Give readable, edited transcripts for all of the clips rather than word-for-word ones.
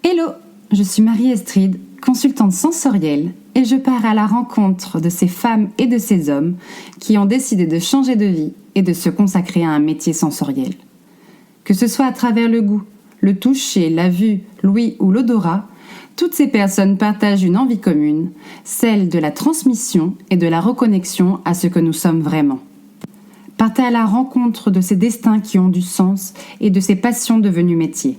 Hello, je suis Marie-Estride, consultante sensorielle, et je pars à la rencontre de ces femmes et de ces hommes qui ont décidé de changer de vie et de se consacrer à un métier sensoriel. Que ce soit à travers le goût, le toucher, la vue, l'ouïe ou l'odorat, toutes ces personnes partagent une envie commune, celle de la transmission et de la reconnexion à ce que nous sommes vraiment. Partez à la rencontre de ces destins qui ont du sens et de ces passions devenues métiers.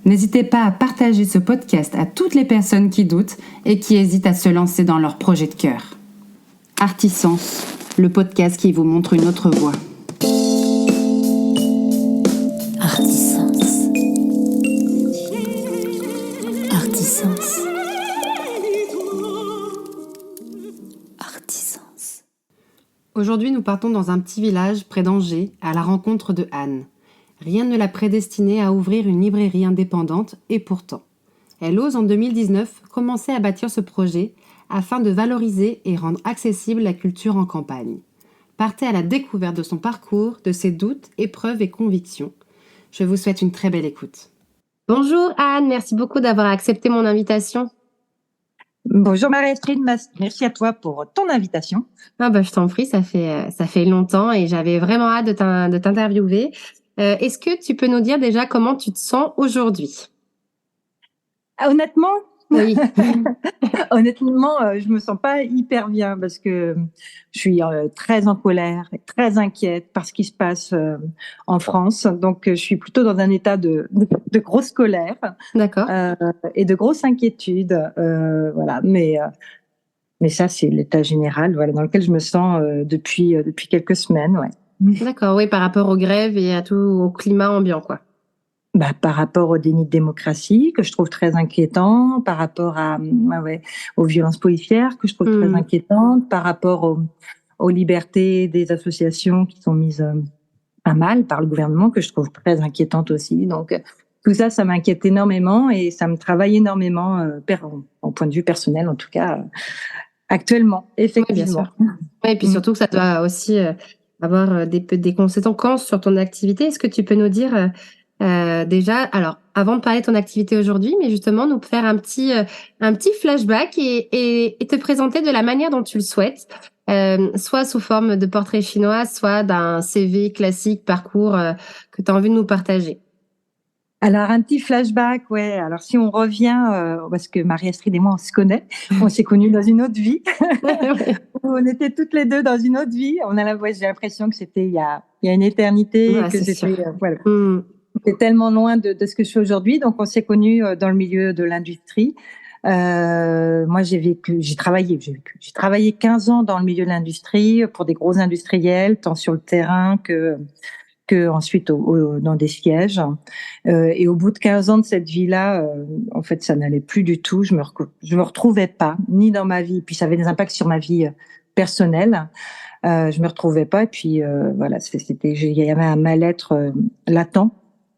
N'hésitez pas à partager ce podcast à toutes les personnes qui doutent et qui hésitent à se lancer dans leur projet de cœur. Artisans, le podcast qui vous montre une autre voie. Artisans. Artisans. Artisans. Aujourd'hui, nous partons dans un petit village près d'Angers à la rencontre de Anne. Rien ne l'a prédestinée à ouvrir une librairie indépendante et pourtant, elle ose en 2019 commencer à bâtir ce projet afin de valoriser et rendre accessible la culture en campagne. Partez à la découverte de son parcours, de ses doutes, épreuves et convictions. Je vous souhaite une très belle écoute. Bonjour Anne, merci beaucoup d'avoir accepté mon invitation. Bonjour Marie-Estride, merci à toi pour ton invitation. Je t'en prie, ça fait longtemps et j'avais vraiment hâte de t'interviewer. Est-ce que tu peux nous dire déjà comment tu te sens aujourd'hui ? Honnêtement, Oui. honnêtement, je me sens pas hyper bien parce que je suis très en colère, et très inquiète par ce qui se passe en France. Donc, je suis plutôt dans un état de grosse colère. D'accord. Et de grosse inquiétude. Voilà. Mais ça, c'est l'état général, voilà, dans lequel je me sens depuis quelques semaines, ouais. D'accord, oui, par rapport aux grèves et à tout au climat ambiant, quoi. Par rapport au déni de démocratie, que je trouve très inquiétant, par rapport aux violences policières, que je trouve très inquiétantes, par rapport aux libertés des associations qui sont mises à mal par le gouvernement, que je trouve très inquiétantes aussi. Donc, tout ça, ça m'inquiète énormément et ça me travaille énormément, en point de vue personnel, en tout cas, actuellement, effectivement. Oui, bien sûr. Oui, et puis surtout que ça doit aussi avoir des conséquences sur ton activité. Est-ce que tu peux nous dire déjà, alors, avant de parler de ton activité aujourd'hui, mais justement nous faire un petit flashback et te présenter de la manière dont tu le souhaites, soit sous forme de portrait chinois, soit d'un CV classique, parcours que tu as envie de nous partager. Alors, un petit flashback, ouais. Alors, si on revient, parce que Marie-Astrid et moi, on se connaît, on s'est connus dans une autre vie. On était toutes les deux dans une autre vie. J'ai l'impression que c'était il y a une éternité, Ouais, que c'est c'était, sûr. voilà. C'était tellement loin de ce que je fais aujourd'hui. Donc, on s'est connus dans le milieu de l'industrie. Moi, j'ai travaillé 15 ans dans le milieu de l'industrie pour des gros industriels, tant sur le terrain que ensuite dans des sièges. Et au bout de 15 ans de cette vie-là, en fait, ça n'allait plus du tout. Je me retrouvais pas, ni dans ma vie. Puis ça avait des impacts sur ma vie personnelle. Je me retrouvais pas. Et puis voilà, il y avait un mal-être latent.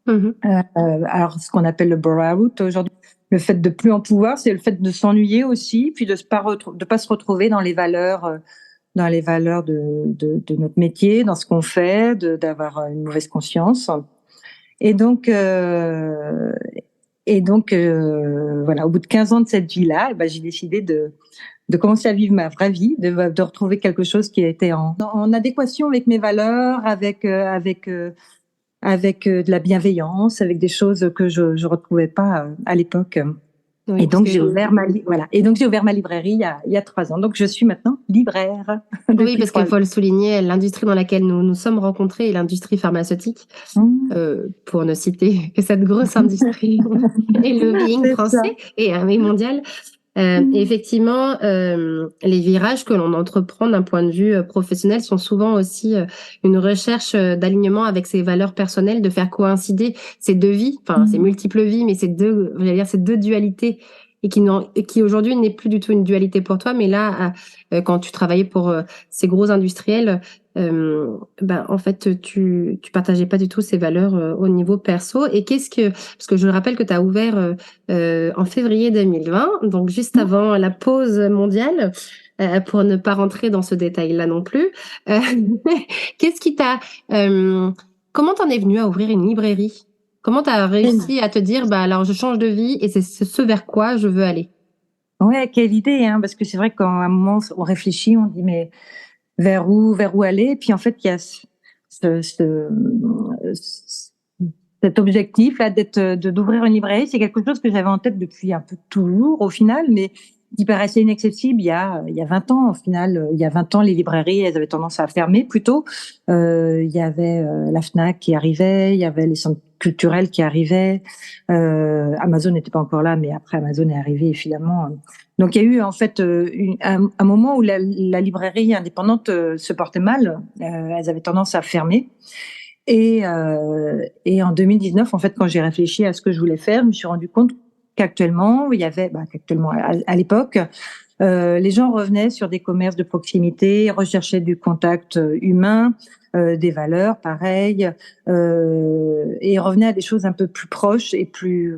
Alors, ce qu'on appelle le burn-out aujourd'hui, le fait de plus en pouvoir, c'est le fait de s'ennuyer aussi, puis de pas se retrouver dans les valeurs de notre métier, dans ce qu'on fait, d'avoir une mauvaise conscience. Et donc, voilà, au bout de 15 ans de cette vie-là, j'ai décidé de commencer à vivre ma vraie vie, de retrouver quelque chose qui était en adéquation avec mes valeurs, avec de la bienveillance, avec des choses que je retrouvais pas à l'époque. Oui, et donc j'ai ouvert ma librairie il y a 3 ans. Donc je suis maintenant libraire. Oui, parce qu'il faut le souligner, l'industrie dans laquelle nous nous sommes rencontrés est l'industrie pharmaceutique, pour ne citer que cette grosse industrie et le lobbying français et mondial. Et effectivement, les virages que l'on entreprend d'un point de vue professionnel sont souvent aussi une recherche d'alignement avec ses valeurs personnelles, de faire coïncider ces deux vies, enfin ces multiples vies, mais ces deux dualités et qui aujourd'hui n'est plus du tout une dualité pour toi, mais là, quand tu travaillais pour ces gros industriels, en fait, tu partageais pas du tout ces valeurs au niveau perso. Et parce que je rappelle que tu as ouvert en février 2020, donc juste avant la pause mondiale, pour ne pas rentrer dans ce détail-là non plus. Qu'est-ce qui comment t'en es venue à ouvrir une librairie ? Comment tu as réussi à te dire, bah, alors je change de vie et c'est ce vers quoi je veux aller? Ouais, quelle idée, hein, parce que c'est vrai qu'à un moment, on réfléchit, on dit, mais vers où aller? Et puis en fait, il y a ce, ce- cet objectif-là d'ouvrir une librairie. C'est quelque chose que j'avais en tête depuis un peu toujours, au final, mais qui paraissait inaccessible il y a 20 ans. Au final, il y a 20 ans, les librairies, elles avaient tendance à fermer plutôt. Il y avait la Fnac qui arrivait, il y avait les centres culturels qui arrivaient. Amazon n'était pas encore là, mais après Amazon est arrivé, évidemment. Donc il y a eu en fait un moment où la librairie indépendante se portait mal. Elles avaient tendance à fermer. Et en 2019, en fait, quand j'ai réfléchi à ce que je voulais faire, je me suis rendu compte qu'actuellement, il y avait, à l'époque, les gens revenaient sur des commerces de proximité, recherchaient du contact humain, des valeurs pareilles, et revenaient à des choses un peu plus proches et plus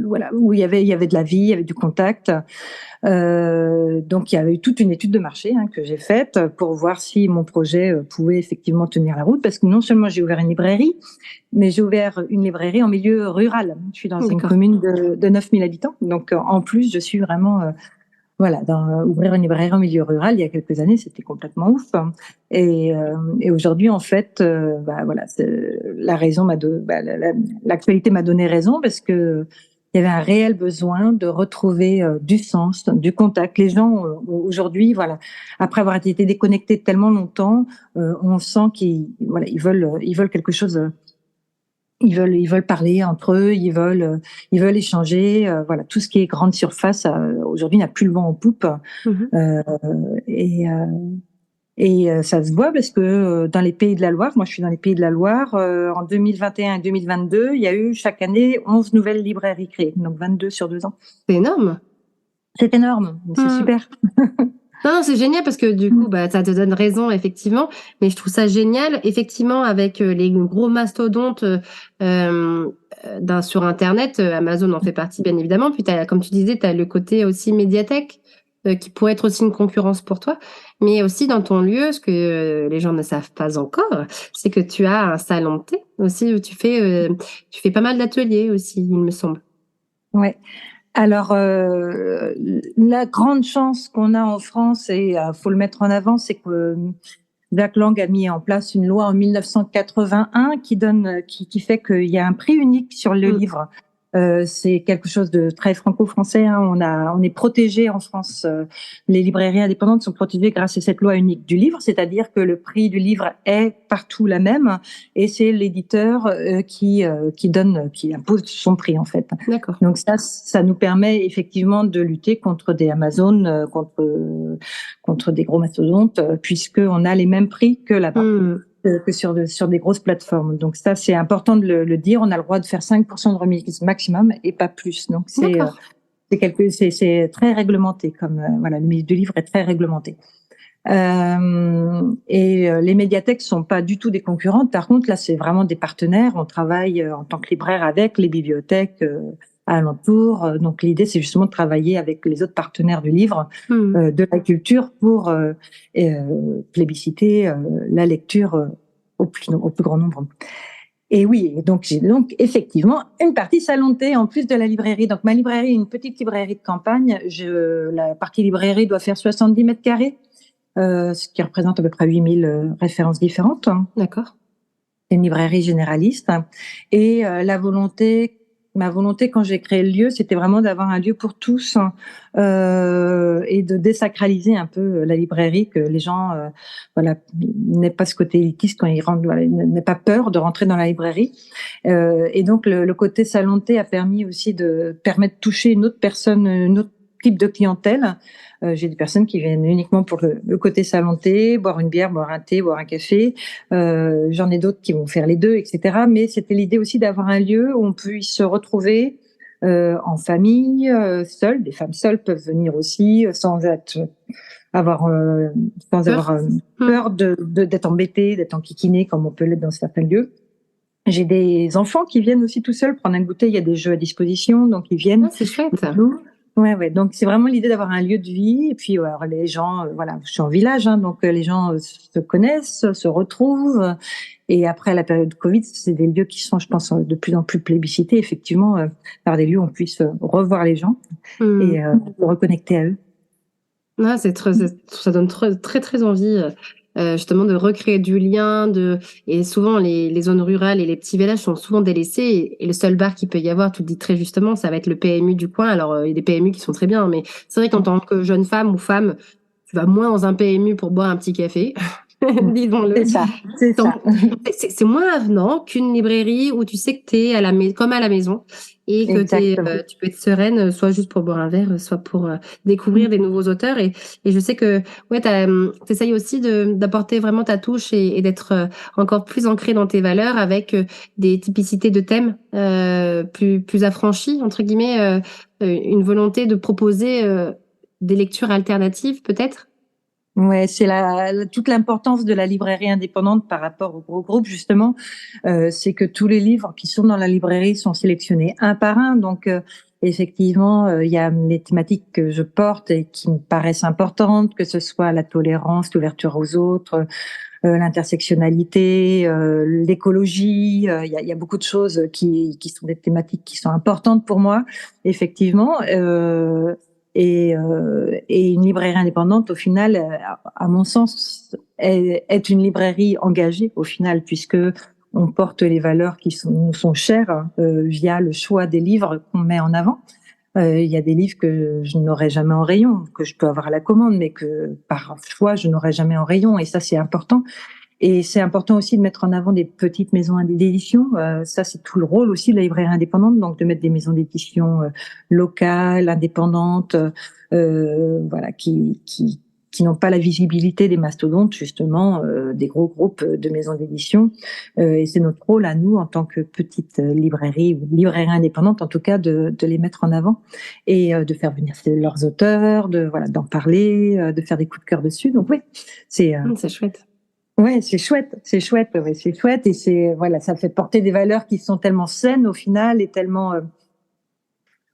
voilà, où il y avait de la vie, il y avait du contact. Donc il y avait eu toute une étude de marché que j'ai faite pour voir si mon projet pouvait effectivement tenir la route, parce que non seulement j'ai ouvert une librairie, mais j'ai ouvert une librairie en milieu rural. Je suis dans une commune de 9000 habitants, donc en plus je suis vraiment ouvrir une librairie en milieu rural il y a quelques années, c'était complètement ouf. Et aujourd'hui, en fait, la raison l'actualité m'a donné raison, parce que il y avait un réel besoin de retrouver du sens, du contact. Les gens aujourd'hui, voilà, après avoir été déconnectés tellement longtemps, on sent ils veulent quelque chose. Ils veulent parler entre eux, ils veulent échanger. Voilà, tout ce qui est grande surface aujourd'hui n'a plus le vent en poupe. Euh, et euh, Ça se voit, parce que dans les Pays de la Loire, moi je suis dans les Pays de la Loire, en 2021 et 2022, il y a eu chaque année 11 nouvelles librairies créées, donc 22 sur 2 ans. C'est énorme. C'est énorme, c'est super. Non, c'est génial parce que du coup, bah, ça te donne raison, effectivement. Mais je trouve ça génial, effectivement, avec les gros mastodontes sur Internet. Amazon en fait partie, bien évidemment. Puis, comme tu disais, tu as le côté aussi médiathèque qui pourrait être aussi une concurrence pour toi. Mais aussi dans ton lieu, ce que les gens ne savent pas encore, c'est que tu as un salon de thé aussi où tu fais pas mal d'ateliers aussi, il me semble. Ouais. Alors, la grande chance qu'on a en France, et faut le mettre en avant, c'est que Jack Lang a mis en place une loi en 1981 qui fait qu'il y a un prix unique sur le livre. C'est quelque chose de très franco-français. On est protégé en France. Les librairies indépendantes sont protégées grâce à cette loi unique du livre, c'est-à-dire que le prix du livre est partout la même, et c'est l'éditeur qui impose son prix, en fait. D'accord. Donc ça nous permet effectivement de lutter contre des Amazon, contre des gros mastodontes, puisque on a les mêmes prix que là-bas. Que sur des grosses plateformes. Donc ça, c'est important de le dire. On a le droit de faire 5% de remise maximum et pas plus. Donc c'est très réglementé, comme le milieu du livre est très réglementé. Les médiathèques sont pas du tout des concurrentes. Par contre, là, c'est vraiment des partenaires. On travaille en tant que libraire avec les bibliothèques alentour. Donc l'idée, c'est justement de travailler avec les autres partenaires du livre, de la culture, pour plébisciter la lecture au plus grand nombre. Et oui, donc j'ai effectivement une partie salon de thé en plus de la librairie. Donc ma librairie est une petite librairie de campagne. La partie librairie doit faire 70 mètres carrés, ce qui représente à peu près 8000 références différentes. D'accord. C'est une librairie généraliste. Et ma volonté quand j'ai créé le lieu, c'était vraiment d'avoir un lieu pour tous, et de désacraliser un peu la librairie, que les gens n'aient pas ce côté élitiste quand ils rentrent, n'aient pas peur de rentrer dans la librairie. Et donc le côté salon de thé a permis aussi de permettre de toucher une autre personne, une autre type de clientèle. J'ai des personnes qui viennent uniquement pour le côté salon de thé, boire une bière, boire un thé, boire un café. J'en ai d'autres qui vont faire les deux, etc. Mais c'était l'idée aussi d'avoir un lieu où on peut se retrouver en famille, seul. Des femmes seules peuvent venir aussi, sans avoir peur d'être embêtées, d'être enquiquinées, comme on peut l'être dans certains lieux. J'ai des enfants qui viennent aussi tout seuls prendre un goûter. Il y a des jeux à disposition, donc ils viennent. Ah, c'est chouette. Ouais. Donc c'est vraiment l'idée d'avoir un lieu de vie. Et puis alors, les gens, voilà, je suis en village, hein, donc les gens se connaissent, se retrouvent. Et après la période de Covid, c'est des lieux qui sont, je pense, de plus en plus plébiscités. Effectivement, par des lieux où on puisse revoir les gens et se reconnecter à eux. Ouais, ça donne très, très envie, justement, de recréer du lien. Et souvent, les zones rurales et les petits villages sont souvent délaissés. Et le seul bar qu'il peut y avoir, tu le dis très justement, ça va être le PMU du coin. Alors, il y a des PMU qui sont très bien, mais c'est vrai qu'en tant que jeune femme ou femme, tu vas moins dans un PMU pour boire un petit café, disons-le. C'est ça, c'est Donc, ça. c'est moins avenant qu'une librairie où tu sais que tu es comme à la maison et que Exactement. tu peux être sereine, soit juste pour boire un verre, soit pour découvrir des nouveaux auteurs. Et je sais que ouais, tu essayes aussi d'apporter vraiment ta touche et d'être encore plus ancrée dans tes valeurs avec des typicités de thèmes plus affranchies, entre guillemets, une volonté de proposer des lectures alternatives peut-être. Ouais, c'est toute l'importance de la librairie indépendante par rapport au gros groupe, justement. C'est que tous les livres qui sont dans la librairie sont sélectionnés un par un. Donc, effectivement, il y a les thématiques que je porte et qui me paraissent importantes, que ce soit la tolérance, l'ouverture aux autres, l'intersectionnalité, l'écologie. Il y a beaucoup de choses qui sont des thématiques qui sont importantes pour moi, effectivement. Et une librairie indépendante, au final, à mon sens, est une librairie engagée, au final, puisque on porte les valeurs qui nous sont chères via le choix des livres qu'on met en avant. Il y a des livres que je n'aurai jamais en rayon, que je peux avoir à la commande, mais que par choix, je n'aurai jamais en rayon. Et ça, c'est important. Et c'est important aussi de mettre en avant des petites maisons d'édition. Ça, c'est tout le rôle aussi de la librairie indépendante, donc de mettre des maisons d'édition locales, indépendantes, voilà, qui n'ont pas la visibilité des mastodontes, justement, des gros groupes de maisons d'édition. Et c'est notre rôle à nous, en tant que petite librairie ou librairie indépendante, en tout cas, de les mettre en avant et de faire venir leurs auteurs, d'en parler, de faire des coups de cœur dessus. Donc oui, c'est chouette. Ouais, c'est chouette, ouais, c'est chouette et ça fait porter des valeurs qui sont tellement saines au final et tellement,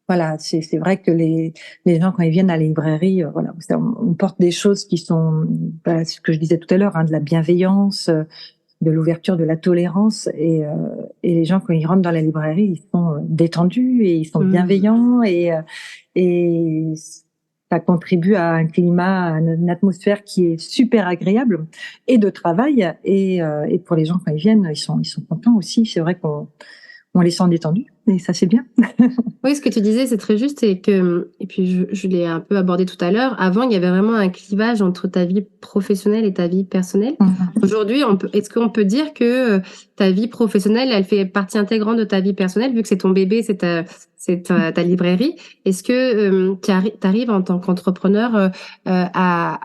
voilà, c'est vrai que les gens quand ils viennent à la librairie, voilà, on porte des choses qui sont, ce que je disais tout à l'heure, hein, de la bienveillance, de l'ouverture, de la tolérance et les gens quand ils rentrent dans la librairie, ils sont détendus et ils sont bienveillants et ça contribue à un climat, à une atmosphère qui est super agréable et de travail. Et pour les gens, quand ils viennent, ils sont contents aussi. C'est vrai qu'on les sent détendus et ça, c'est bien. Oui, ce que tu disais, c'est très juste et puis je l'ai un peu abordé tout à l'heure. Avant, il y avait vraiment un clivage entre ta vie professionnelle et ta vie personnelle. Aujourd'hui, est-ce qu'on peut dire que ta vie professionnelle, elle fait partie intégrante de ta vie personnelle, vu que c'est ton bébé, c'est ta librairie. Est-ce que tu arrives en tant qu'entrepreneur à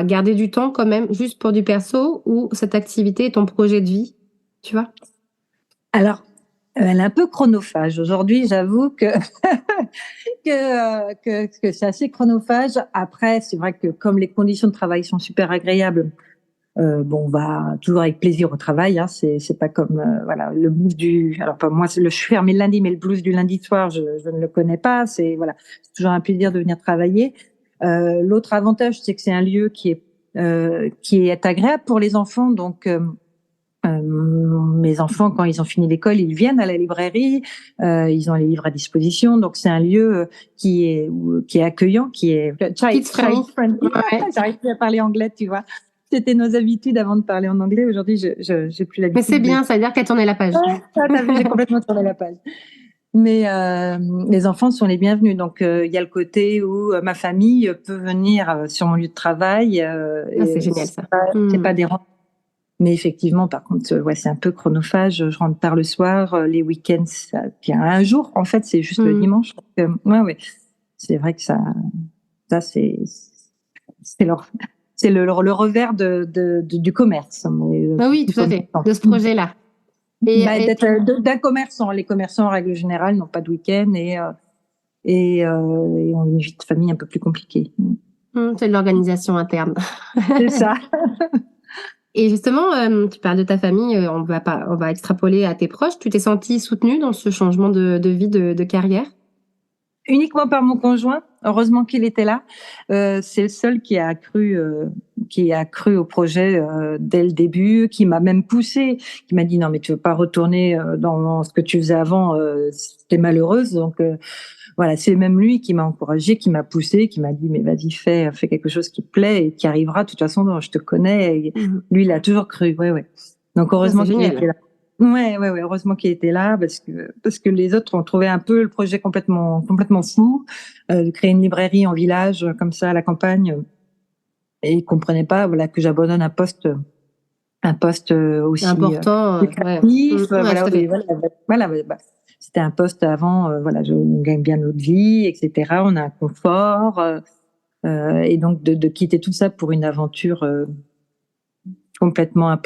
garder du temps quand même, juste pour du perso, ou cette activité est ton projet de vie, tu vois? Alors, elle est un peu chronophage. Aujourd'hui, j'avoue que que c'est assez chronophage. Après, c'est vrai que comme les conditions de travail sont super agréables, on va toujours avec plaisir au travail. Hein. C'est pas comme voilà le blues du. Alors pas moi, je suis fermée le lundi, mais le blues du lundi soir, je ne le connais pas. C'est toujours un plaisir de venir travailler. L'autre avantage, c'est que c'est un lieu qui est agréable pour les enfants. Donc mes enfants, quand ils ont fini l'école, ils viennent à la librairie, ils ont les livres à disposition. Donc c'est un lieu qui est accueillant, qui est child friendly. Ouais. J'arrive plus à parler anglais, tu vois. C'était nos habitudes avant de parler en anglais. Aujourd'hui, j'ai plus l'habitude. Mais c'est bien, ça veut dire qu'à tourner la page. T'as vu, j'ai complètement tourné la page. Mais les enfants sont les bienvenus. Donc il y a le côté où ma famille peut venir sur mon lieu de travail. C'est génial ça. C'est pas dérangeant. Mais effectivement, par contre, c'est un peu chronophage. Je rentre tard le soir, les week-ends, ça tient un jour. En fait, c'est juste le dimanche. Donc, ouais. C'est vrai que ça c'est le revers du commerce. Oui, tout à fait, de ce projet-là. D'un commerçant. Les commerçants, en règle générale, n'ont pas de week-end et ont une vie de famille un peu plus compliquée. C'est de l'organisation interne. C'est ça. Et justement, tu parles de ta famille, on va extrapoler à tes proches. Tu t'es sentie soutenue dans ce changement de vie, de carrière? Uniquement par mon conjoint. Heureusement qu'il était là. C'est le seul qui a cru au projet dès le début, qui m'a même poussé, qui m'a dit non mais tu veux pas retourner dans ce que tu faisais avant, t'es malheureuse. Donc voilà, c'est même lui qui m'a encouragé, qui m'a poussé, qui m'a dit mais vas-y fais quelque chose qui te plaît et qui arrivera. De toute façon, je te connais. Et lui, il a toujours cru. Ouais. Donc heureusement qu'il était là. Ouais, heureusement qu'il était là parce que les autres ont trouvé un peu le projet complètement fou, de créer une librairie en village comme ça à la campagne, et ils comprenaient pas, voilà, que j'abandonne un poste aussi important, créatif, c'était un poste avant, on gagne bien notre vie, etc. On a un confort, et donc de quitter tout ça pour une aventure complètement,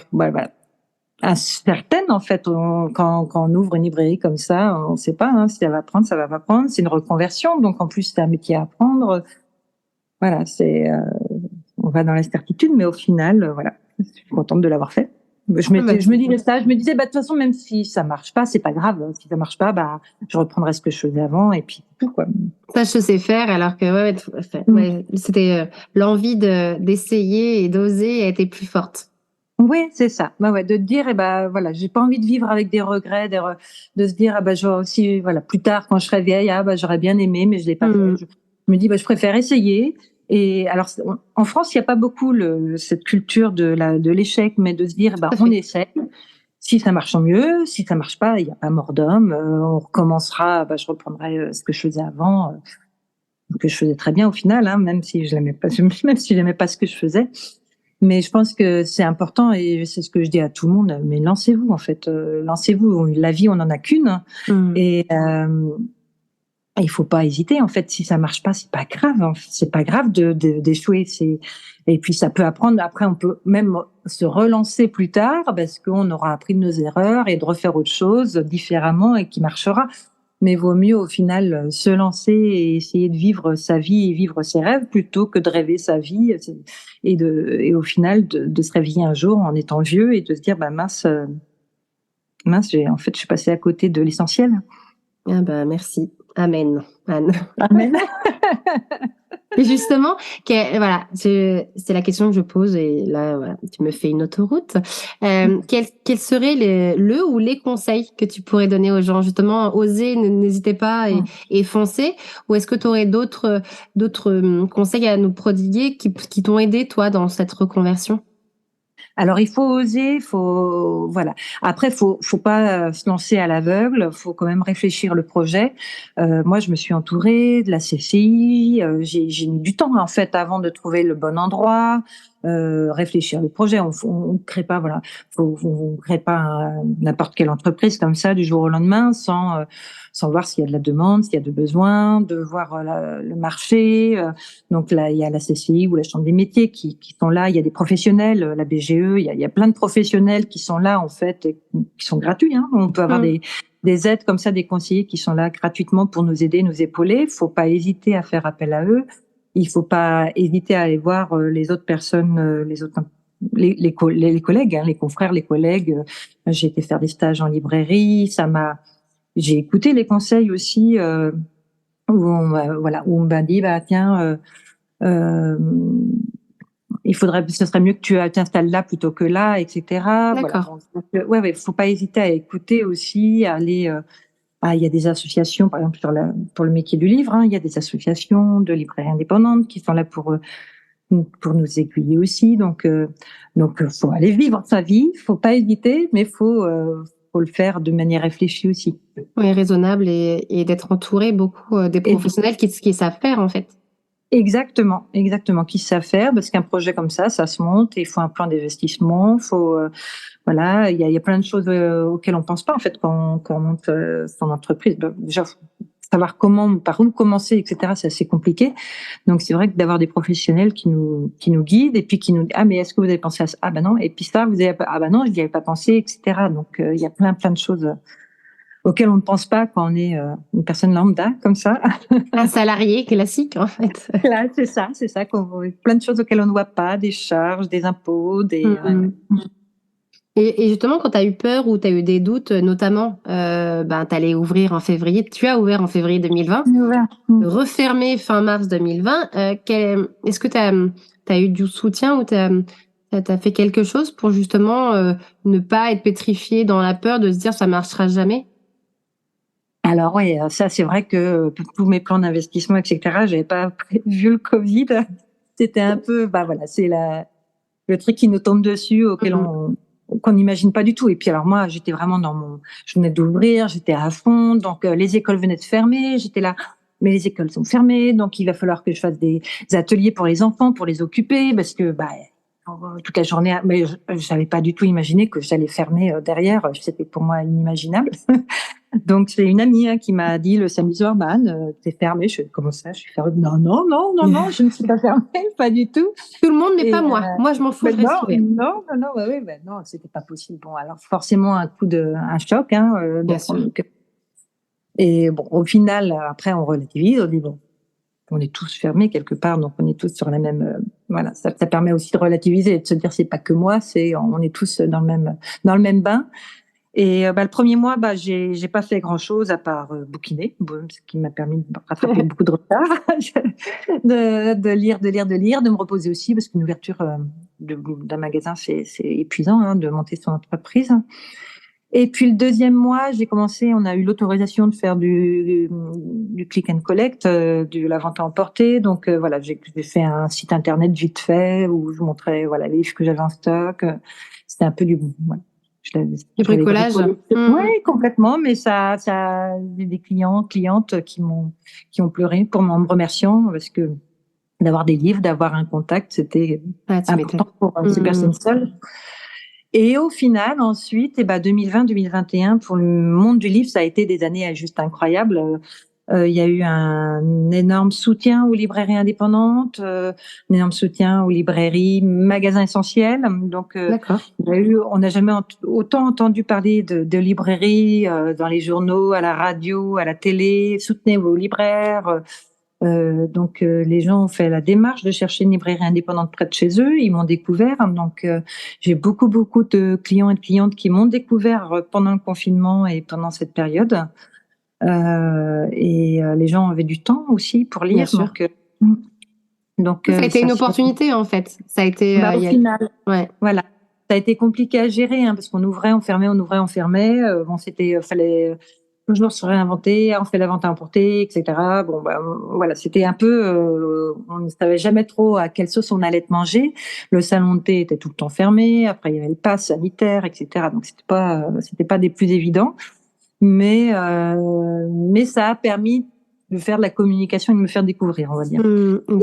incertaine en fait. Quand on ouvre une librairie comme ça, on ne sait pas si ça va prendre, ça va pas prendre. C'est une reconversion, donc en plus c'est un métier à apprendre. Voilà, on va dans l'incertitude, mais au final, voilà, je suis contente de l'avoir fait. Je me disais, de toute façon, même si ça marche pas, c'est pas grave. Si ça marche pas, je reprendrai ce que je faisais avant et puis tout, quoi. Ça, je sais faire, alors que c'était l'envie d'essayer et d'oser était plus forte. Oui, c'est ça. De te dire, voilà, j'ai pas envie de vivre avec des regrets, de se dire, aussi, voilà, plus tard, quand je serai vieille, j'aurais bien aimé, mais je l'ai pas fait. Je me dis, je préfère essayer. Et alors, en France, il n'y a pas beaucoup cette culture de l'échec, mais de se dire, on essaie. Si ça marche, tant mieux. Si ça marche pas, il n'y a pas mort d'homme. On recommencera. Je reprendrai ce que je faisais avant, que je faisais très bien au final, même si je l'aimais pas, même si j'aimais pas ce que je faisais. Mais je pense que c'est important et c'est ce que je dis à tout le monde. Mais lancez-vous en fait, lancez-vous. La vie, on en a qu'une, et il faut pas hésiter. En fait, si ça marche pas, c'est pas grave. C'est pas grave d'échouer. Et puis ça peut apprendre. Après, on peut même se relancer plus tard parce qu'on aura appris de nos erreurs et de refaire autre chose différemment et qui marchera. Mais vaut mieux au final se lancer et essayer de vivre sa vie et vivre ses rêves plutôt que de rêver sa vie et au final de se réveiller un jour en étant vieux et de se dire mince, en fait je suis passée à côté de l'essentiel. Merci. Amen, Anne. Amen. Et justement, voilà, c'est la question que je pose et là, voilà, tu me fais une autoroute. Quels seraient le ou les conseils que tu pourrais donner aux gens? Justement, oser, n'hésitez pas et foncez. Ou est-ce que tu aurais d'autres conseils à nous prodiguer qui t'ont aidé, toi, dans cette reconversion? Alors, il faut oser, voilà. Après, faut pas se lancer à l'aveugle. Faut quand même réfléchir le projet. Moi, je me suis entourée de la CCI. J'ai mis du temps en fait avant de trouver le bon endroit. Réfléchir le projet. On crée pas, voilà. On crée pas n'importe quelle entreprise comme ça du jour au lendemain sans voir s'il y a de la demande, s'il y a de besoin, de voir le marché. Donc là, il y a la CCI ou la Chambre des métiers qui sont là. Il y a des professionnels, la BGE. Il y a plein de professionnels qui sont là en fait, et qui sont gratuits. On peut avoir des aides comme ça, des conseillers qui sont là gratuitement pour nous aider, nous épauler. Faut pas hésiter à faire appel à eux. Il faut pas hésiter à aller voir les autres personnes, les collègues, les confrères, les collègues. J'ai été faire des stages en librairie. J'ai écouté les conseils aussi où on m'a dit tiens, ce serait mieux que tu t'installes là plutôt que là, etc. D'accord. Voilà. Faut pas hésiter à écouter aussi, à aller. Il y a des associations, par exemple pour le métier du livre, il y a des associations de librairies indépendantes qui sont là pour nous aiguiller aussi. Donc faut aller vivre sa vie, faut pas hésiter, mais faut le faire de manière réfléchie aussi. Oui, raisonnable et d'être entouré beaucoup des professionnels qui savent faire en fait. Exactement, qui savent faire, parce qu'un projet comme ça se monte, et il faut un plan d'investissement, voilà, il y a plein de choses auxquelles on pense pas en fait quand on monte son entreprise. Déjà, savoir par où commencer, etc. C'est assez compliqué. Donc c'est vrai que d'avoir des professionnels qui nous guident et puis qui nous disent mais est-ce que vous avez pensé à ça? Non. Et puis ça, vous avez non, je n'y avais pas pensé, etc. Donc il y a plein de choses auxquelles on ne pense pas quand on est une personne lambda comme ça. Un salarié classique en fait. Là, c'est ça, plein de choses auxquelles on ne voit pas, des charges, des impôts, Et justement, quand tu as eu peur ou tu as eu des doutes, notamment, tu allais ouvrir en février, tu as ouvert en février 2020, Ouais. refermé fin mars 2020, est-ce que tu as eu du soutien ou tu as fait quelque chose pour justement ne pas être pétrifié dans la peur de se dire ça marchera jamais? Alors oui, ça c'est vrai que tous mes plans d'investissement, etc., j'avais pas prévu le Covid. C'était un peu, voilà, c'est le truc qui nous tombe dessus, auquel qu'on n'imagine pas du tout. Et puis alors moi, j'étais vraiment je venais d'ouvrir, j'étais à fond, donc les écoles venaient de fermer, j'étais là, mais les écoles sont fermées, donc il va falloir que je fasse des ateliers pour les enfants, pour les occuper, parce que toute la journée, mais je n'avais pas du tout imaginé que j'allais fermer derrière. C'était pour moi inimaginable. Donc c'est une amie qui m'a dit le samedi soir, t'es fermée. Je fais comment ça? Je suis fermée. Non, non, non, non, non, je ne suis pas fermée, pas du tout. Tout le monde, mais Et pas moi. Moi, je m'en fous, je reste non, ouverte. non, non, non, oui, non, c'était pas possible. Bon, alors forcément un choc, Bien sûr. et bon, au final, après on relativise, on dit bon, on est tous fermés quelque part, donc on est tous sur la même. Voilà, ça permet aussi de relativiser et de se dire c'est pas que moi, on est tous dans le même bain. Et le premier mois, j'ai pas fait grand chose à part bouquiner, ce qui m'a permis de rattraper beaucoup de retard, de lire, de me reposer aussi, parce qu'une ouverture d'un magasin, c'est épuisant, de monter son entreprise. Et puis le deuxième mois, on a eu l'autorisation de faire du click and collect, de la vente à emporter. Donc voilà, j'ai fait un site internet vite fait où je montrais les livres que j'avais en stock. C'était un peu voilà. Du bricolage. Oui, complètement, mais ça des clientes qui ont pleuré pour me remerciant, parce que d'avoir des livres, d'avoir un contact, c'était important pour ces personnes seules. Et au final, ensuite, 2020-2021, pour le monde du livre, ça a été des années juste incroyables. Il y a eu un énorme soutien aux librairies indépendantes, un énorme soutien aux librairies, magasins essentiels. Donc, on n'a jamais autant entendu parler de librairies dans les journaux, à la radio, à la télé. Soutenez vos libraires. Donc les gens ont fait la démarche de chercher une librairie indépendante près de chez eux. Ils m'ont découvert. Donc j'ai beaucoup de clients et de clientes qui m'ont découvert pendant le confinement et pendant cette période. Et les gens avaient du temps aussi pour lire. Donc ça a été une opportunité en fait. Ça a été au final. Voilà. Ça a été compliqué à gérer parce qu'on ouvrait, on fermait, on ouvrait, on fermait. Fallait toujours se réinventer, on fait la vente à emporter, etc. Bon, voilà, c'était un peu, on ne savait jamais trop à quelle sauce on allait manger. Le salon de thé était tout le temps fermé. Après, il y avait le pass sanitaire, etc. Donc, c'était pas des plus évidents. Mais ça a permis de faire de la communication et de me faire découvrir, on va dire.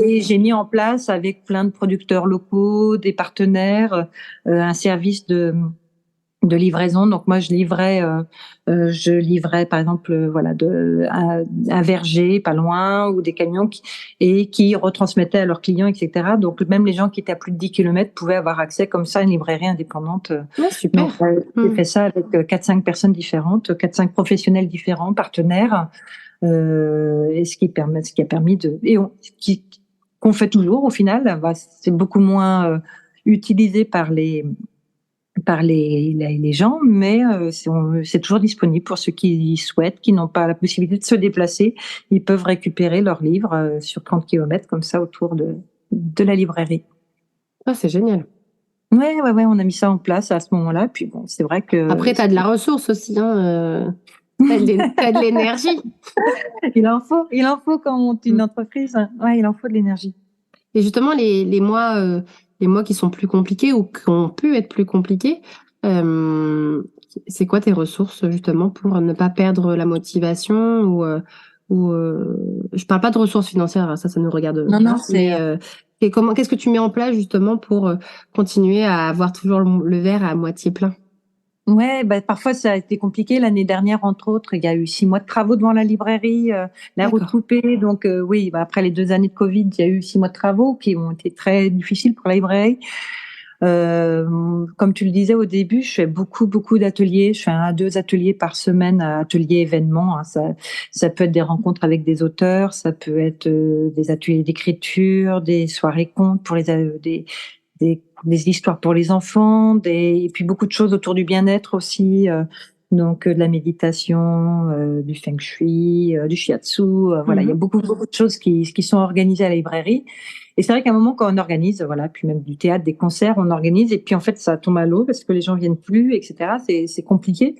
Et j'ai mis en place avec plein de producteurs locaux, des partenaires, un service de livraison. Donc moi je livrais par exemple un verger pas loin, ou des camions qui retransmettaient à leurs clients, etc. Donc même les gens qui étaient à plus de 10 km pouvaient avoir accès comme ça à une librairie indépendante. Super. Donc j'ai fait ça avec 4-5 personnes différentes, 4-5 professionnels différents, partenaires, et ce qui a permis qu'on fait toujours au final. C'est beaucoup moins utilisé par les gens, mais c'est toujours disponible pour ceux qui souhaitent, qui n'ont pas la possibilité de se déplacer. Ils peuvent récupérer leurs livres sur 30 km comme ça autour de la librairie. Ah, c'est génial. Ouais, on a mis ça en place à ce moment-là. Puis bon, c'est vrai que... Après, tu as de la ressource aussi, t'as de l'énergie. Il en faut quand on monte une entreprise. Ouais, il en faut de l'énergie. Et justement, les mois qui sont plus compliqués ou qui ont pu être plus compliqués, c'est quoi tes ressources justement pour ne pas perdre la motivation je parle pas de ressources financières, ça nous regarde. Non, qu'est-ce que tu mets en place justement pour continuer à avoir toujours le verre à moitié plein? Ouais, parfois ça a été compliqué. L'année dernière, entre autres, il y a eu 6 mois de travaux devant la librairie, la route coupée. Donc oui, après les 2 années de Covid, il y a eu 6 mois de travaux qui ont été très difficiles pour la librairie. Comme tu le disais au début, je fais beaucoup d'ateliers. Je fais 1 à 2 ateliers par semaine, ateliers événements. Ça peut être des rencontres avec des auteurs, ça peut être des ateliers d'écriture, des soirées contes pour des histoires pour les enfants, et puis beaucoup de choses autour du bien-être aussi. Donc, de la méditation, du feng shui, du shiatsu. Voilà, il y a beaucoup de choses qui sont organisées à la librairie. Et c'est vrai qu'à un moment, quand on organise, voilà, puis même du théâtre, des concerts, on organise, et puis en fait, ça tombe à l'eau parce que les gens viennent plus, etc. C'est compliqué.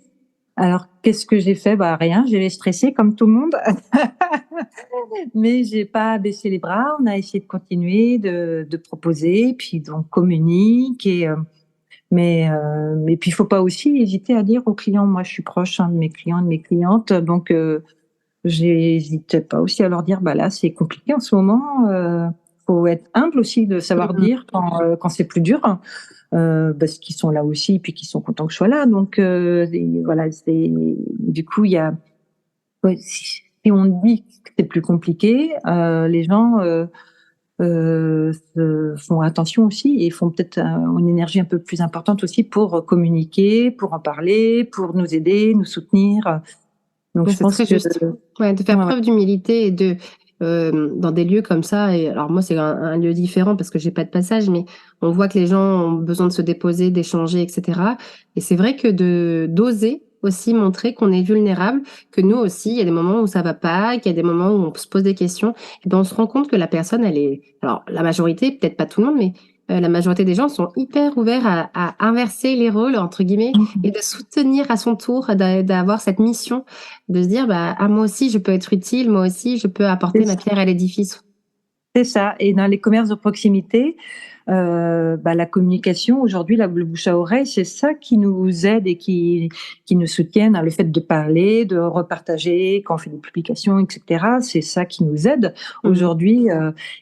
Alors, qu'est-ce que j'ai fait? Bah, rien. J'ai stressé comme tout le monde. Mais j'ai pas baissé les bras. On a essayé de continuer, de proposer, puis on communique, mais puis il faut pas aussi hésiter à dire aux clients. Moi, je suis proche de mes clients, de mes clientes, donc j'hésite pas aussi à leur dire, bah là, c'est compliqué en ce moment. Faut être humble aussi de savoir dire quand c'est plus dur, parce qu'ils sont là aussi, puis qu'ils sont contents que je sois là. Donc voilà, du coup il y a, si on dit que c'est plus compliqué, les gens font attention aussi et font peut-être une énergie un peu plus importante aussi pour communiquer, pour en parler, pour nous aider, nous soutenir. Donc je pense très juste. Ouais, de faire preuve d'humilité et dans des lieux comme ça. Et alors moi, c'est un lieu différent parce que j'ai pas de passage, mais on voit que les gens ont besoin de se déposer, d'échanger, etc. Et c'est vrai que d'oser aussi montrer qu'on est vulnérable, que nous aussi, il y a des moments où ça va pas, qu'il y a des moments où on se pose des questions. Et ben on se rend compte que la personne, elle est, alors la majorité, peut-être pas tout le monde, mais la majorité des gens sont hyper ouverts à inverser les rôles, entre guillemets, et de soutenir à son tour, d'avoir cette mission, de se dire, bah, ah, moi aussi, je peux être utile, moi aussi, je peux apporter ma pierre à l'édifice. C'est ça. Et dans les commerces de proximité, la communication aujourd'hui, le bouche à oreille, c'est ça qui nous aide et qui nous soutiennent. Le fait de parler, de repartager quand on fait des publications, etc. C'est ça qui nous aide aujourd'hui.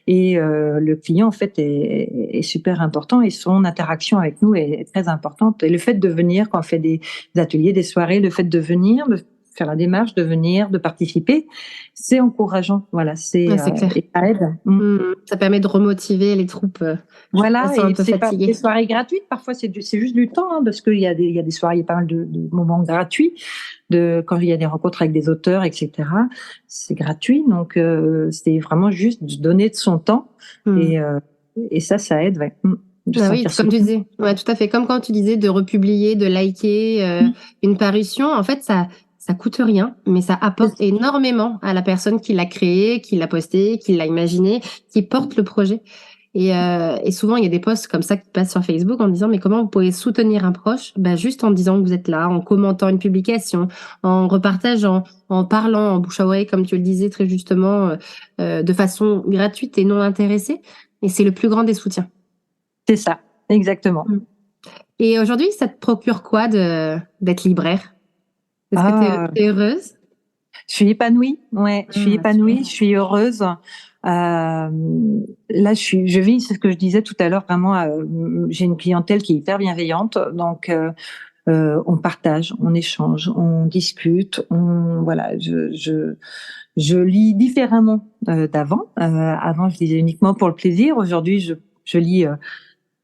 Et le client, en fait, est super important et son interaction avec nous est très importante. Et le fait de venir quand on fait des ateliers, des soirées, le fait de venir, de faire la démarche, de venir, de participer, c'est encourageant. Voilà, c'est clair. et ça aide. Ça permet de remotiver les troupes. Voilà, et c'est pas fatiguées. des soirées gratuites. Parfois, c'est juste du temps, hein, parce qu'il y a des soirées, il y a pas mal de moments gratuits, quand il y a des rencontres avec des auteurs, etc. C'est gratuit, donc c'est vraiment juste de donner de son temps, et ça aide, ouais. De Ah oui, sentir comme tu disais, ouais, tout à fait. Comme quand tu disais de republier, de liker une parution, en fait, ça coûte rien, mais ça apporte énormément à la personne qui l'a créé, qui l'a posté, qui l'a imaginé, qui porte le projet. Et souvent, il y a des posts comme ça qui passent sur Facebook en disant, mais comment vous pouvez soutenir un proche? Ben, juste en disant que vous êtes là, en commentant une publication, en repartageant, en parlant, en bouche à oreille, comme tu le disais très justement, de façon gratuite et non intéressée. Et c'est le plus grand des soutiens. C'est ça, exactement. Et aujourd'hui, ça te procure quoi d'être libraire? Est-ce que tu es heureuse? Je suis épanouie, ouais. Je suis épanouie, je suis heureuse. Là, je vis, c'est ce que je disais tout à l'heure, vraiment, j'ai une clientèle qui est hyper bienveillante, donc on partage, on échange, on discute, voilà, je lis différemment d'avant. Avant, je lisais uniquement pour le plaisir. Aujourd'hui, je lis,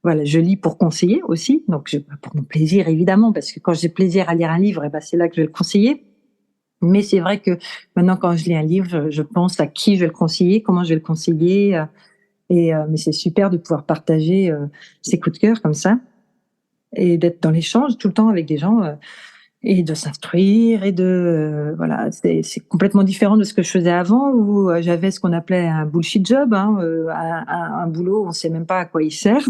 voilà, je lis pour conseiller aussi, donc pour mon plaisir évidemment, parce que quand j'ai plaisir à lire un livre, c'est là que je vais le conseiller. Mais c'est vrai que maintenant, quand je lis un livre, je pense à qui je vais le conseiller, comment je vais le conseiller. Mais c'est super de pouvoir partager ses coups de cœur comme ça et d'être dans l'échange tout le temps avec des gens et de s'instruire et voilà, c'est complètement différent de ce que je faisais avant où j'avais ce qu'on appelait un bullshit job, un boulot où on sait même pas à quoi il sert.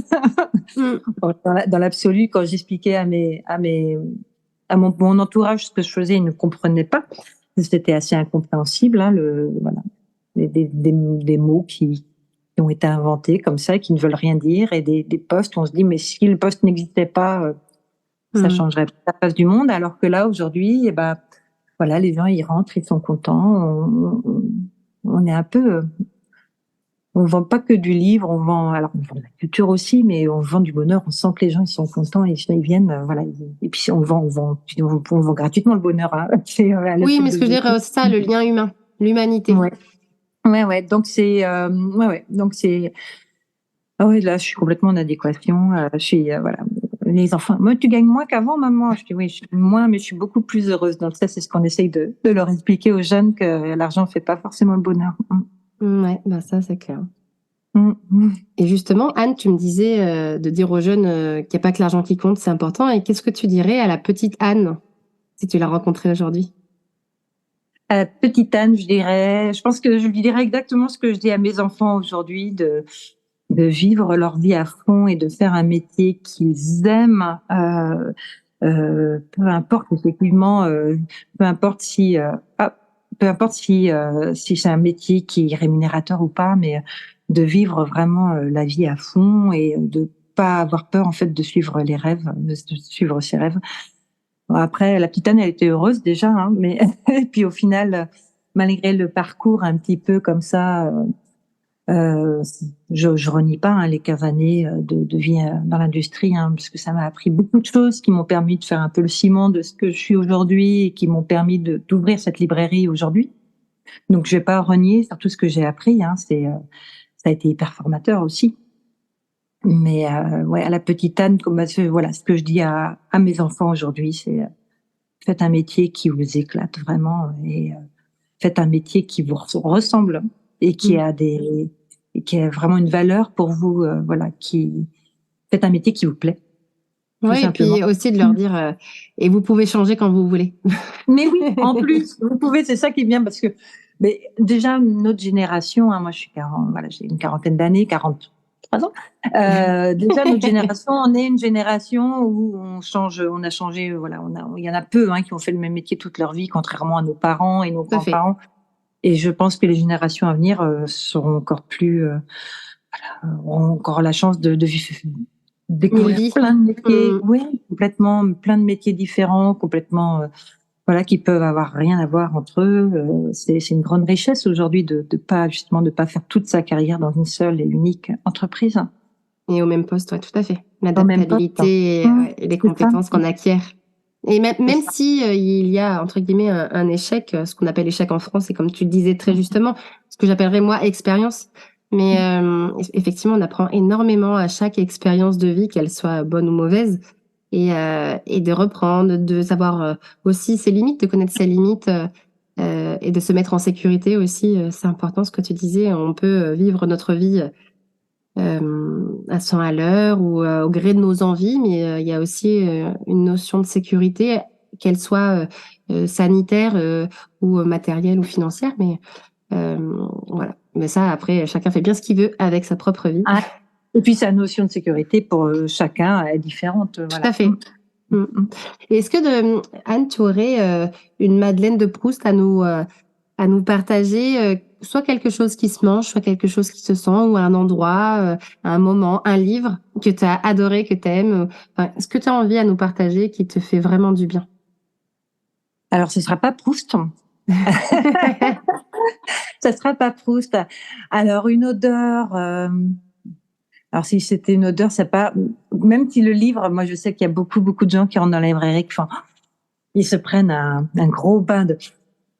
Dans l'absolu, quand j'expliquais à mon entourage ce que je faisais, ils ne comprenaient pas. C'était assez incompréhensible, voilà, des mots qui ont été inventés comme ça, qui ne veulent rien dire, et des postes, on se dit, mais si le poste n'existait pas, ça changerait pas la face du monde, alors que là, aujourd'hui, voilà, les gens, ils rentrent, ils sont contents, on est un peu, on vend pas que du livre, on vend de la culture aussi, mais on vend du bonheur. On sent que les gens, ils sont contents et ils viennent, voilà. Et puis on vend gratuitement le bonheur, hein. Oui, mais ce que je veux dire, c'est ça, le lien humain, l'humanité. Ouais. Donc donc c'est, ah ouais, là, je suis complètement en adéquation. Voilà. Les enfants, moi, tu gagnes moins qu'avant, maman. Je dis oui, je suis moins, mais je suis beaucoup plus heureuse. Donc ça, c'est ce qu'on essaye de leur expliquer aux jeunes, que l'argent fait pas forcément le bonheur. Ouais, ça, c'est clair. Et justement, Anne, tu me disais de dire aux jeunes qu'il n'y a pas que l'argent qui compte, c'est important. Et qu'est-ce que tu dirais à la petite Anne si tu l'as rencontrée aujourd'hui? À la petite Anne, je pense que je lui dirais exactement ce que je dis à mes enfants aujourd'hui, de vivre leur vie à fond et de faire un métier qu'ils aiment, peu importe effectivement, peu importe si, peu importe si c'est un métier qui est rémunérateur ou pas, mais de vivre vraiment la vie à fond et de pas avoir peur en fait de suivre les rêves, de suivre ses rêves. Bon, après, la petite Anne, elle était heureuse déjà, hein, mais et puis au final, malgré le parcours un petit peu comme ça. Je renie pas les 15 années de vie dans l'industrie, parce que ça m'a appris beaucoup de choses qui m'ont permis de faire un peu le ciment de ce que je suis aujourd'hui et qui m'ont permis d'ouvrir cette librairie aujourd'hui. Donc je vais pas renier sur tout ce que j'ai appris. Ça a été hyper formateur aussi. Mais ouais, à la petite Anne, voilà, ce que je dis à mes enfants aujourd'hui, c'est faites un métier qui vous éclate vraiment et faites un métier qui vous ressemble et qui a vraiment une valeur pour vous, voilà, faites un métier qui vous plaît, tout Oui, et simplement. puis aussi de leur dire, et vous pouvez changer quand vous voulez. Mais oui, en plus, vous pouvez, c'est ça qui est bien parce que, mais déjà, notre génération, moi voilà, j'ai une quarantaine d'années, 43 ans. Déjà, notre génération, on est une génération où on a changé, voilà, il y en a peu, qui ont fait le même métier toute leur vie, contrairement à nos parents et nos Tout à fait. grands-parents. Et je pense que les générations à venir seront encore plus, auront encore la chance de découvrir Mille vies. plein de métiers, complètement, plein de métiers différents, complètement, voilà, qui peuvent avoir rien à voir entre eux. C'est une grande richesse aujourd'hui de pas faire toute sa carrière dans une seule et unique entreprise. Et au même poste, ouais, tout à fait. Au même poste. L'adaptabilité et les compétences qu'on acquiert. Et même si il y a, entre guillemets, un échec, ce qu'on appelle échec en France, et comme tu le disais très justement, ce que j'appellerais moi expérience. Mais effectivement, on apprend énormément à chaque expérience de vie, qu'elle soit bonne ou mauvaise, et de reprendre, de savoir aussi ses limites, de connaître ses limites et de se mettre en sécurité aussi. C'est important ce que tu disais. On peut vivre notre vie à 100 à l'heure ou au gré de nos envies, mais il y a aussi une notion de sécurité, qu'elle soit sanitaire ou matérielle ou financière. Mais voilà. Mais ça, après, chacun fait bien ce qu'il veut avec sa propre vie. Et puis sa notion de sécurité pour chacun est différente. Tout à fait. Et est-ce que Anne, tu aurais une Madeleine de Proust à nous partager, soit quelque chose qui se mange, soit quelque chose qui se sent, ou un endroit, un moment, un livre que tu as adoré, que tu aimes. Est-ce que tu as envie à nous partager qui te fait vraiment du bien? Alors, ce sera pas Proust. Ça sera pas Proust. Alors, une odeur. Alors, si c'était une odeur, c'est pas. Même si le livre, moi, je sais qu'il y a beaucoup de gens qui rentrent dans la librairie, ils se prennent un gros bain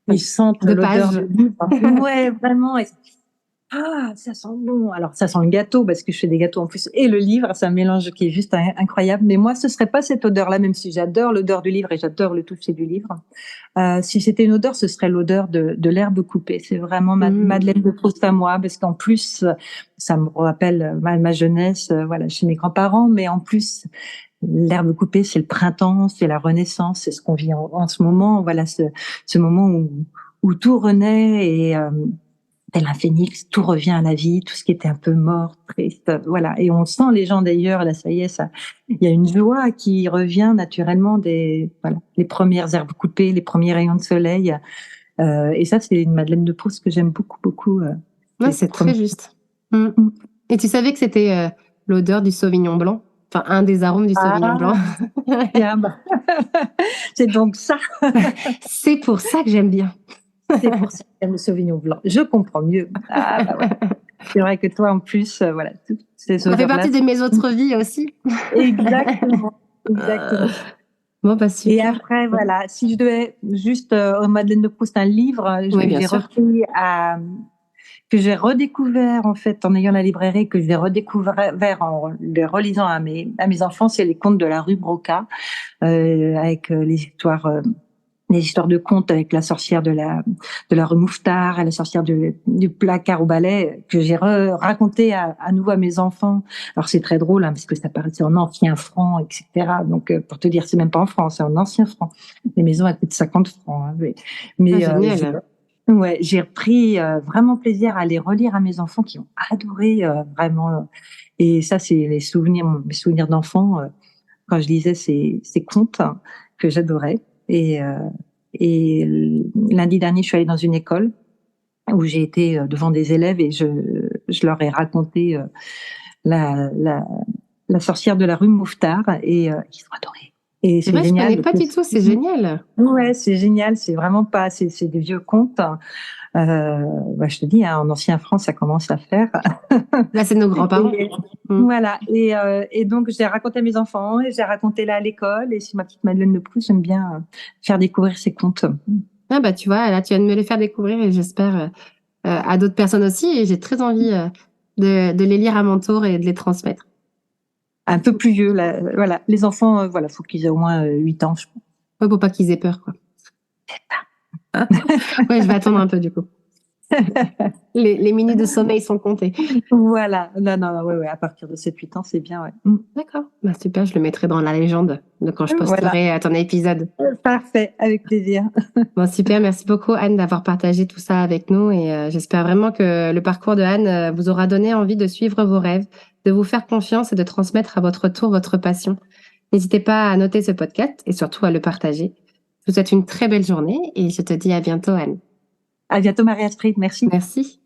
ils sentent l'odeur du livre. Ouais, vraiment. Ça sent bon. Alors, ça sent le gâteau parce que je fais des gâteaux en plus. Et le livre, c'est un mélange qui est juste incroyable. Mais moi, ce serait pas cette odeur-là, même si j'adore l'odeur du livre et j'adore le toucher du livre. Si c'était une odeur, ce serait l'odeur de l'herbe coupée. C'est vraiment Madeleine de Proust à moi, parce qu'en plus, ça me rappelle ma jeunesse, voilà, chez mes grands-parents. Mais en plus, l'herbe coupée, c'est le printemps, c'est la renaissance, c'est ce qu'on vit en ce moment. Voilà, ce moment où tout renaît et tel un phénix, tout revient à la vie, tout ce qui était un peu mort, triste, voilà. Et on sent les gens d'ailleurs, là, ça y est, il y a une joie qui revient naturellement les premières herbes coupées, les premiers rayons de soleil. Et ça, c'est une Madeleine de Proust que j'aime beaucoup, beaucoup. Ouais, c'est très juste. Et tu savais que c'était l'odeur du Sauvignon blanc? Enfin, un des arômes du Sauvignon blanc. C'est donc ça. C'est pour ça que j'aime bien. C'est pour ça que j'aime le Sauvignon blanc. Je comprends mieux. Ouais. C'est vrai que toi, en plus, voilà. Ça fait partie de mes autres vies aussi. Exactement. Bon, bah, super. Et après, voilà, si je devais juste, Madeleine de Proust, un livre, que j'ai redécouvert, en fait, en ayant la librairie, que j'ai redécouvert en le relisant à mes enfants, c'est Les Contes de la rue Broca, avec les histoires des histoires de contes avec la sorcière de la rue Mouffetard et la sorcière du placard au balai que j'ai raconté à nouveau à mes enfants. Alors c'est très drôle, parce que ça paraissait en ancien franc, etc. Donc pour te dire, c'est même pas en franc, c'est en ancien franc. Les maisons elles coûtent 50 francs. Mais génial. j'ai pris vraiment plaisir à les relire à mes enfants qui ont adoré vraiment. Et ça, c'est mes souvenirs d'enfants quand je lisais ces contes que j'adorais. Et lundi dernier, je suis allée dans une école où j'ai été devant des élèves et je leur ai raconté la sorcière de la rue Mouffetard et ils ont adoré. Et c'est vrai, génial. Je connais pas du tout, c'est génial. Ouais, c'est génial, c'est vraiment pas, c'est des vieux contes. Je te dis, en ancien France, ça commence à faire. Là, c'est nos grands-parents. Voilà. Et donc, j'ai raconté à mes enfants et j'ai raconté là à l'école. Et c'est ma petite Madeleine de Proust, j'aime bien faire découvrir ces contes. Ah bah tu vois, là, tu viens de me les faire découvrir et j'espère à d'autres personnes aussi. Et j'ai très envie de les lire à mon tour et de les transmettre. Un peu plus vieux, là, voilà. Les enfants, faut qu'ils aient au moins 8 ans, je pense. Ouais, pour pas qu'ils aient peur, quoi. Ouais, je vais attendre un peu, du coup. Les minutes de sommeil sont comptées. Voilà. Non, ouais, à partir de 7-8 ans, c'est bien, ouais. D'accord. Bah, super, je le mettrai dans la légende de quand je posterai à ton épisode. Parfait, avec plaisir. Bon, super, merci beaucoup Anne d'avoir partagé tout ça avec nous et j'espère vraiment que le parcours de Anne vous aura donné envie de suivre vos rêves, de vous faire confiance et de transmettre à votre tour votre passion. N'hésitez pas à noter ce podcast et surtout à le partager. Je vous souhaite une très belle journée et je te dis à bientôt Anne. À bientôt Marie-Astrid, merci. Merci.